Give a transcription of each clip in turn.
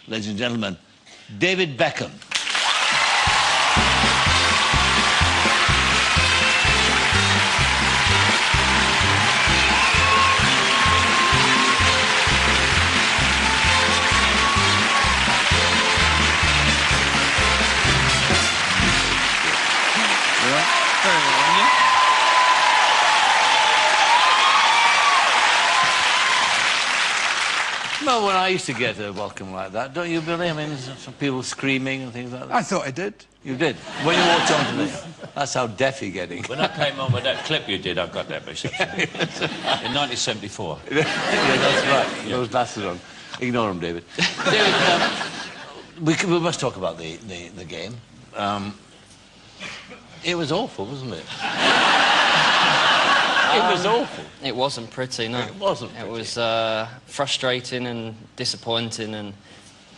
ladies and gentlemen, David Beckham. Well, when I used to get a welcome like that, don't you, Billy? I mean, some people screaming and things like that. I thought I did. You did? When you walked on to me. That's how deaf you're getting. When I came on with that clip you did, I got that reception. In 1974. Yeah, that's right. Yeah. Those bastards on. Ignore them, David. David, we must talk about the game. It was awful, wasn't it? It was awful. It wasn't pretty, no. It wasn't pretty. It was frustrating and disappointing, and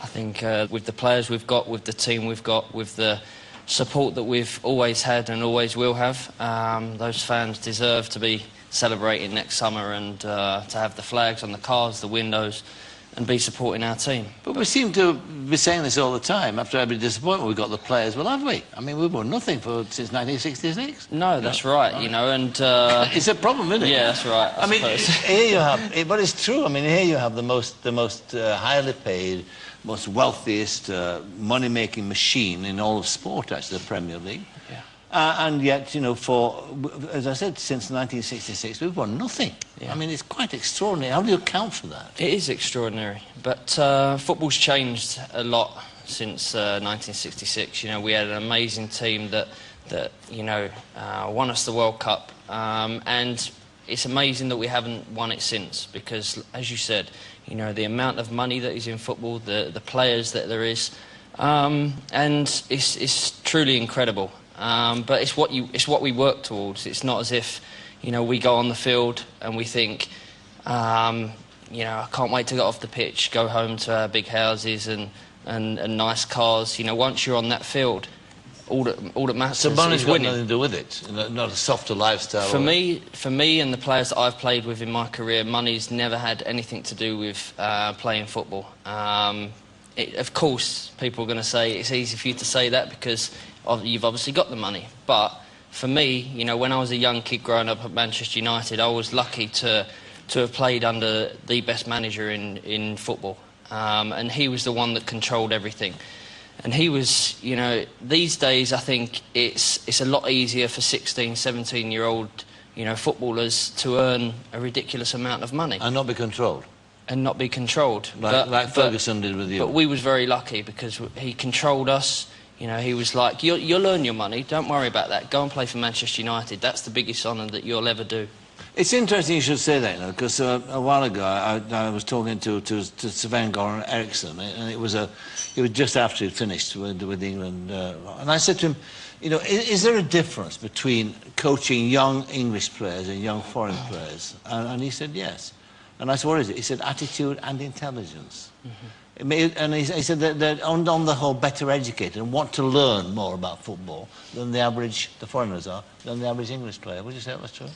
I think with the players we've got, with the team we've got, with the support that we've always had and always will have, those fans deserve to be celebrating next summer and to have the flags on the cars, the windows, and be supporting our team. But we seem to be saying this all the time. After every disappointment, we've got the players. Well, have we? I mean, we've won nothing since 1966. No, that's right, you know, and... it's a problem, isn't it? Yeah, that's right, I mean, suppose. Here you have... But it's true. I mean, here you have the most highly paid, most wealthiest money-making machine in all of sport, actually, the Premier League. Yeah. And yet, you know, as I said, since 1966, we've won nothing. Yeah. I mean, it's quite extraordinary. How do you account for that? It is extraordinary, but football's changed a lot since 1966. You know, we had an amazing team that you know, won us the World Cup, and it's amazing that we haven't won it since, because, as you said, you know, the amount of money that is in football, the players that there is, and it's truly incredible. But it's what we work towards. It's not as if, you know, we go on the field and we think, you know, I can't wait to get off the pitch, go home to our big houses and nice cars. You know, once you're on that field, all that matters so money's is got winning. nothing to do with it, not a softer lifestyle. For me and the players that I've played with in my career, money's never had anything to do with playing football. Of course, people are going to say it's easy for you to say that because you've obviously got the money. But for me, you know, when I was a young kid growing up at Manchester United, I was lucky to have played under the best manager in football. And he was the one that controlled everything. And he was, you know, these days I think it's a lot easier for 16, 17-year-old, you know, footballers to earn a ridiculous amount of money. And not be controlled. And not be controlled. Like Ferguson did with you. But we was very lucky because he controlled us. You know, he was like, you'll earn your money, don't worry about that. Go and play for Manchester United. That's the biggest honour that you'll ever do. It's interesting you should say that, you know, because a while ago I was talking to Sven-Göran Eriksson, and it was just after he'd finished with England, and I said to him, you know, is there a difference between coaching young English players and young foreign players? And he said yes. And I said, what is it? He said attitude and intelligence. Mm-hmm. And he said that they're on the whole better educated and want to learn more about football than the foreigners are, than the average English player. Would you say that was true?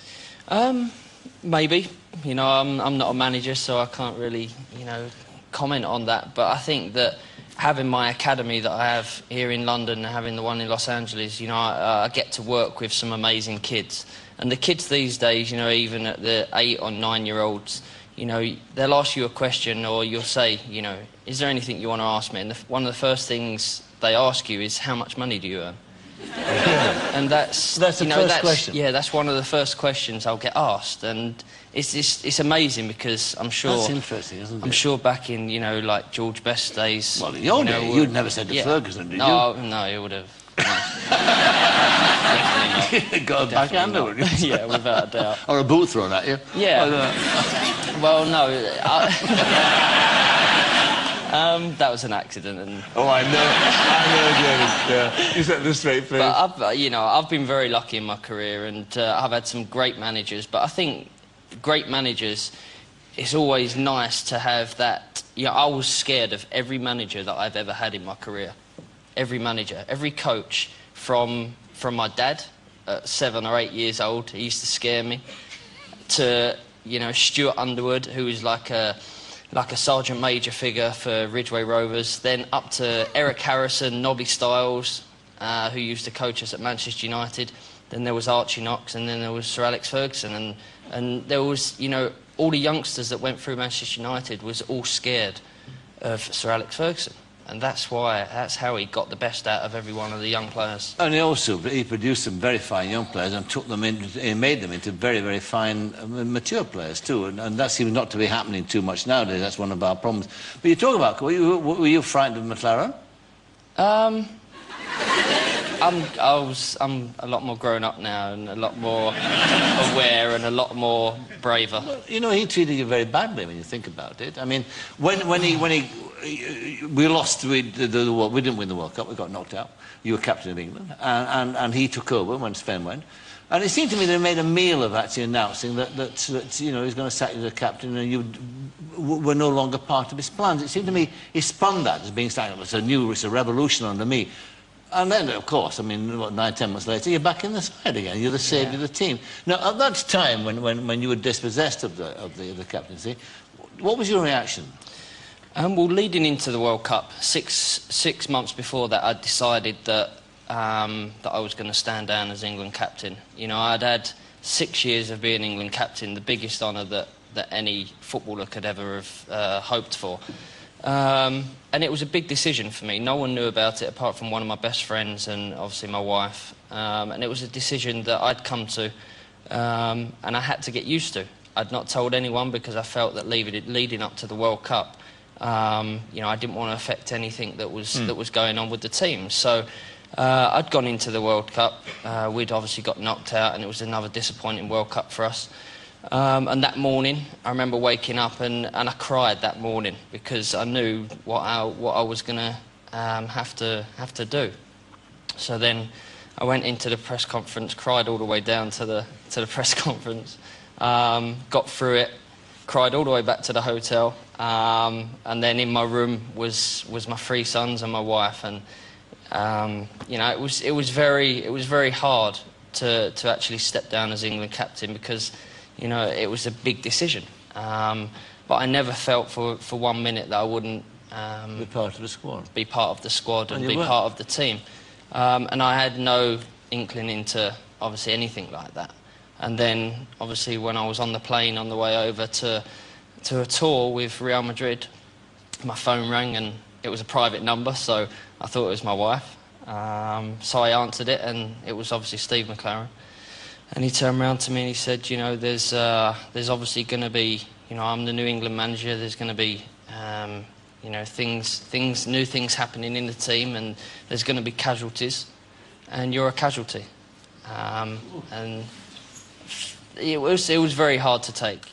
Maybe. You know, I'm not a manager, so I can't really, you know, comment on that. But I think that having my academy that I have here in London and having the one in Los Angeles, you know, I get to work with some amazing kids. And the kids these days, you know, even at the 8 or 9-year-olds, you know, they'll ask you a question or you'll say, you know, is there anything you want to ask me? And one of the first things they ask you is, how much money do you earn? And that's the first question. Yeah, that's one of the first questions I'll get asked, and it's amazing because I'm sure that's interesting, isn't it? I'm sure back in, you know, like George Best's days. Well, in your day, you'd never said to Ferguson, did you? No, he would have. No. Definitely not. Got a backhander, wouldn't you? Yeah, without a doubt. Or a boot thrown at you. Yeah. Well, no. That was an accident. Oh, I know, David. Yeah, you set the straight face. But I've been very lucky in my career, and I've had some great managers. But I think great managers, it's always nice to have that. You know, I was scared of every manager that I've ever had in my career. Every manager, every coach, from my dad at 7 or 8 years old, he used to scare me, to, you know, Stuart Underwood, who was like a like a sergeant major figure for Ridgeway Rovers, then up to Eric Harrison, Nobby Stiles, who used to coach us at Manchester United. Then there was Archie Knox, and then there was Sir Alex Ferguson, and there was, you know, all the youngsters that went through Manchester United was all scared of Sir Alex Ferguson, and that's how he got the best out of every one of the young players. And he produced some very fine young players and took them in, and made them into very, very fine, mature players too. And that seems not to be happening too much nowadays. That's one of our problems. But you talk about, were you frightened of McLaren? I'm a lot more grown up now and a lot more aware and a lot more braver. Well, you know, he treated you very badly when you think about it. I mean, we lost we didn't win the World Cup. We got knocked out. You were captain of England, and he took over when Sven went. And it seemed to me they made a meal of actually announcing that you know, he's going to sack you as a captain, and you were no longer part of his plans. It seemed to me he spun that as being something. It's a revolution under me. And then, of course, I mean, what, 9-10 months later, you're back in the side again. You're the saviour of the team. Now, at that time, when you were dispossessed of the captaincy, what was your reaction? Well, leading into the World Cup, six months before that, I decided that I was going to stand down as England captain. You know, I'd had 6 years of being England captain, the biggest honour that any footballer could ever have hoped for. And it was a big decision for me. No one knew about it apart from one of my best friends and obviously my wife. And it was a decision that I'd come to and I had to get used to. I'd not told anyone because I felt that leading up to the World Cup, you know, I didn't want to affect anything that was going on with the team. So I'd gone into the World Cup. We'd obviously got knocked out, and it was another disappointing World Cup for us. And that morning, I remember waking up and I cried that morning because I knew what I was going to have to do. So then I went into the press conference, cried all the way down to the press conference, got through it, cried all the way back to the hotel, and then in my room was my 3 sons and my wife, and you know, it was very hard to actually step down as England captain because, you know, it was a big decision. But I never felt for 1 minute that I wouldn't Be part of the squad. Be part of the squad and be were. part of the team. And I had no inkling into, obviously, anything like that. And then, obviously, when I was on the plane on the way over to a tour with Real Madrid, my phone rang and it was a private number, so I thought it was my wife. So I answered it, and it was obviously Steve McLaren. And he turned around to me and he said, you know, there's obviously going to be, you know, I'm the New England manager, there's going to be, you know, new things happening in the team, and there's going to be casualties, and you're a casualty. And it was very hard to take.